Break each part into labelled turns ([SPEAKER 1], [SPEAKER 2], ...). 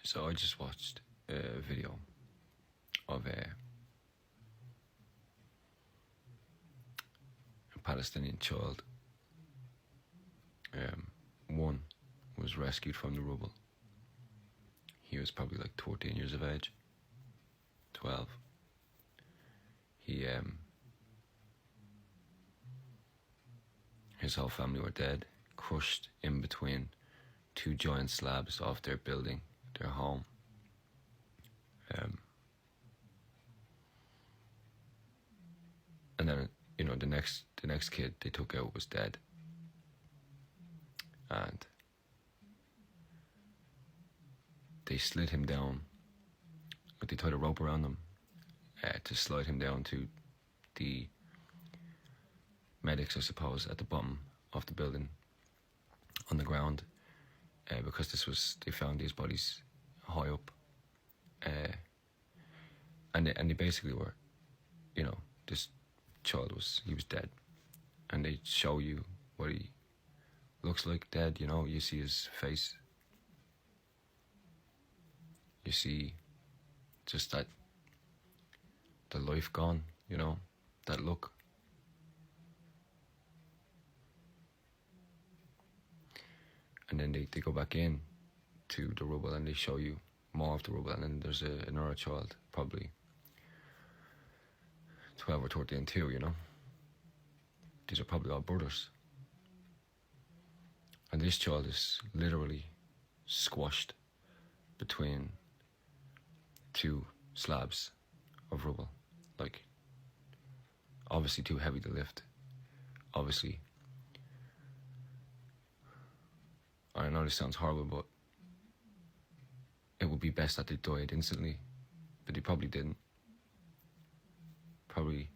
[SPEAKER 1] So I just watched a video of a Palestinian child. One was rescued from the rubble. He was probably like 14 years of age, 12. His whole family were dead, crushed in between two giant slabs of their building, their home. And then, the next kid they took out was dead. And they slid him down, but they tied a rope around him to slide him down to the medics, I suppose, at the bottom of the building on the ground, because they found these bodies high up, and they basically were, this child was dead, and they show you what he looks like dead. You see his face, you see just the life gone, that look. And then they go back in to the rubble and they show you more of the rubble, and then there's another child, probably 12 or 13 too, These are probably all brothers. And this child is literally squashed between two slabs of rubble. Like, obviously too heavy to lift. Obviously. I know this sounds horrible, but it would be best that they died instantly. But they probably didn't. Probably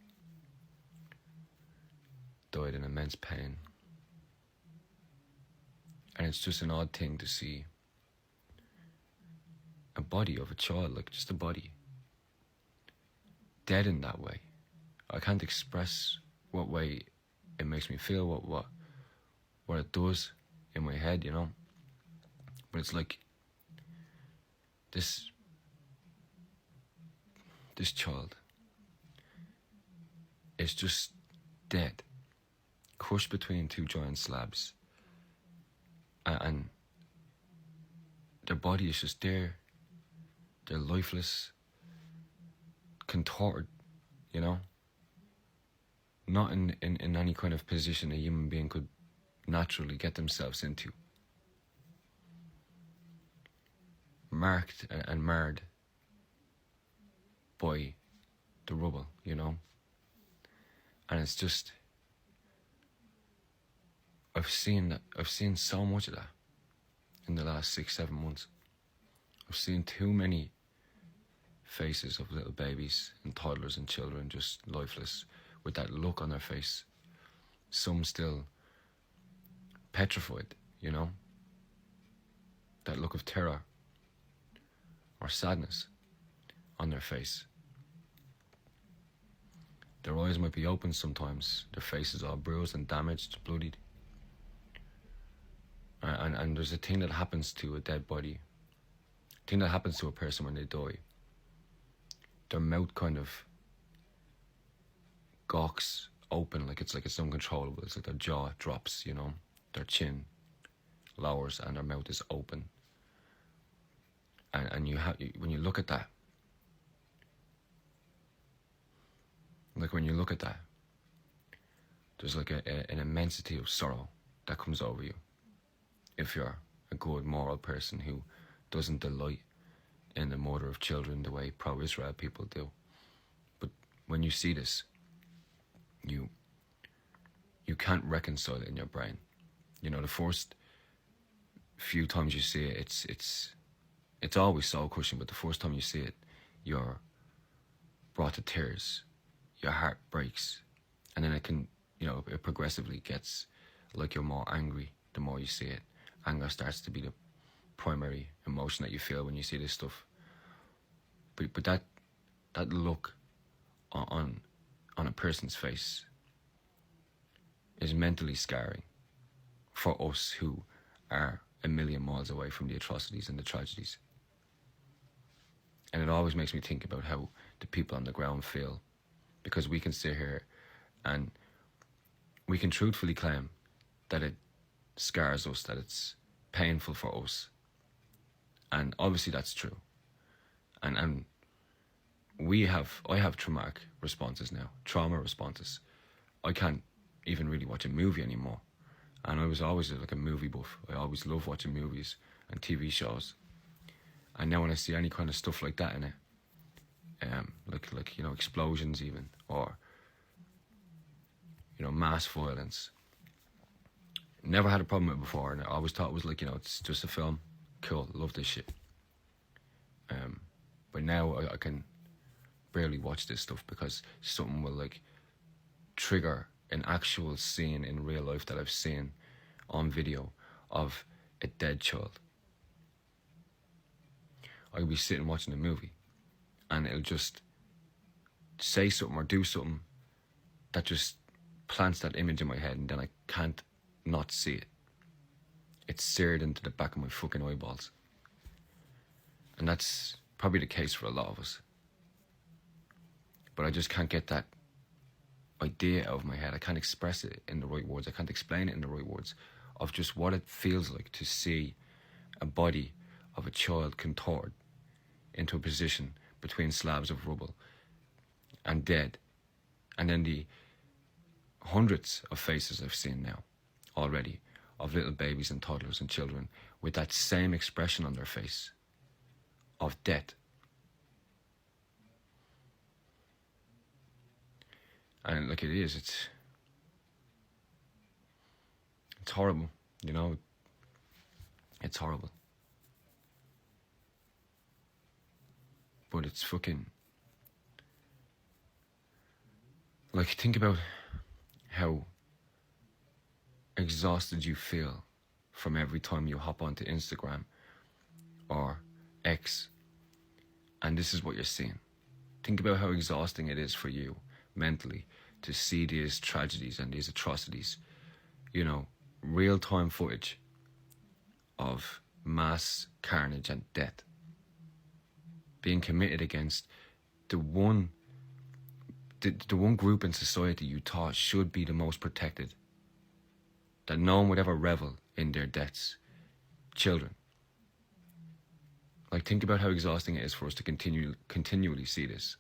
[SPEAKER 1] died in immense pain. And it's just an odd thing to see a body of a child, like just a body, dead in that way. I can't express what way it makes me feel, what it does in my head, But it's like this child is just dead, crushed between two giant slabs, and their body is just there. They're lifeless, contorted, not in any kind of position a human being could naturally get themselves into. Marked and marred by the rubble, And it's just, I've seen so much of that in the last 6-7 months. I've seen too many faces of little babies and toddlers and children just lifeless, with that look on their face. Some still petrified, That look of terror or sadness on their face. Their eyes might be open sometimes, their faces are bruised and damaged, bloodied. And there's a thing that happens to a dead body, a thing that happens to a person when they die. Their mouth kind of gawks open, like it's uncontrollable. It's like their jaw drops, Their chin lowers and their mouth is open. And when you look at that, there's like an immensity of sorrow that comes over you. If you're a good moral person who doesn't delight in the murder of children the way pro-Israel people do. But when you see this, you can't reconcile it in your brain. The first few times you see it, it's always soul crushing, but the first time you see it, you're brought to tears. Your heart breaks. And then it can, it progressively gets like you're more angry the more you see it. Anger starts to be the primary emotion that you feel when you see this stuff. But that look on a person's face is mentally scarring for us who are a million miles away from the atrocities and the tragedies. And it always makes me think about how the people on the ground feel, because we can sit here and we can truthfully claim that it scars us, that it's painful for us. And obviously that's true. And I have traumatic responses now, trauma responses. I can't even really watch a movie anymore. And I was always like a movie buff. I always loved watching movies and TV shows. And now when I see any kind of stuff like that in it, like you know, explosions even, or you know, mass violence, never had a problem with it before, and I always thought it was like, you know, it's just a film, cool, love this shit. But now I can barely watch this stuff because something will like trigger an actual scene in real life that I've seen on video of a dead child. I could be sitting watching a movie and it'll just say something or do something that just plants that image in my head, and then I can't not see it. It's seared into the back of my fucking eyeballs. And that's probably the case for a lot of us. But I just can't get that idea out of my head. I can't express it in the right words. I can't explain it in the right words of just what it feels like to see a body of a child contoured into a position between slabs of rubble and dead. And then the hundreds of faces I've seen now already of little babies and toddlers and children with that same expression on their face of death. And like it's horrible, you know. It's horrible. But it's fucking... Like, think about how exhausted you feel from every time you hop onto Instagram or X, and this is what you're seeing. Think about how exhausting it is for you mentally to see these tragedies and these atrocities, you know, real-time footage of mass carnage and death being committed against the one group in society you thought should be the most protected, that no one would ever revel in their deaths: children. Like, think about how exhausting it is for us to continually see this.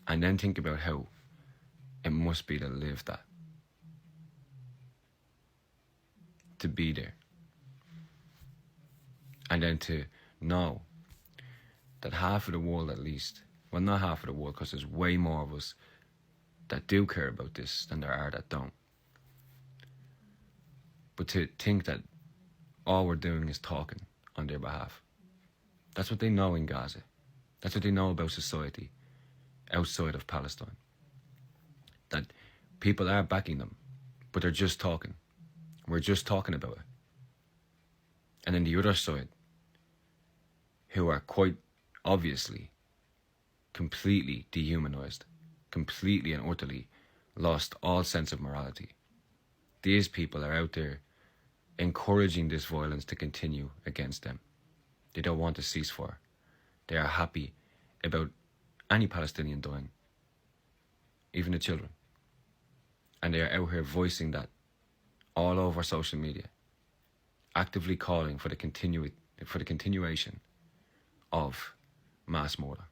[SPEAKER 1] And then think about how it must be to live that. To be there. And then to know that half of the world at least, well, not half of the world, because there's way more of us that do care about this than there are that don't. But to think that all we're doing is talking on their behalf. That's what they know in Gaza. That's what they know about society outside of Palestine. That people are backing them, but they're just talking. We're just talking about it. And then the other side, who are quite obviously completely dehumanized, completely and utterly lost all sense of morality. These people are out there encouraging this violence to continue against them. They don't want a ceasefire. They are happy about any Palestinian dying, even the children. And they are out here voicing that all over social media, actively calling for the continuation of mass murder.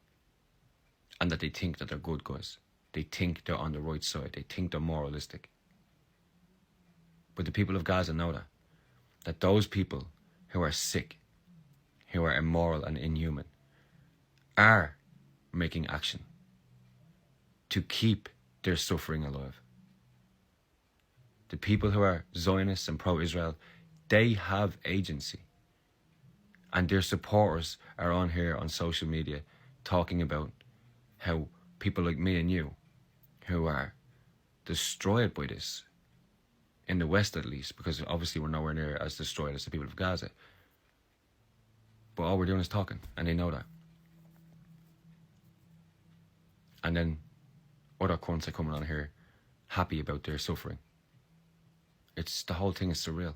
[SPEAKER 1] And that they think that they're good guys. They think they're on the right side. They think they're moralistic. But the people of Gaza know that those people who are sick, who are immoral and inhuman, are making action to keep their suffering alive. The people who are Zionists and pro-Israel, they have agency. And their supporters are on here on social media talking about how people like me and you, who are destroyed by this, in the West at least, because obviously we're nowhere near as destroyed as the people of Gaza, but all we're doing is talking, and they know that. And then other cunts are coming on here happy about their suffering. The whole thing is surreal.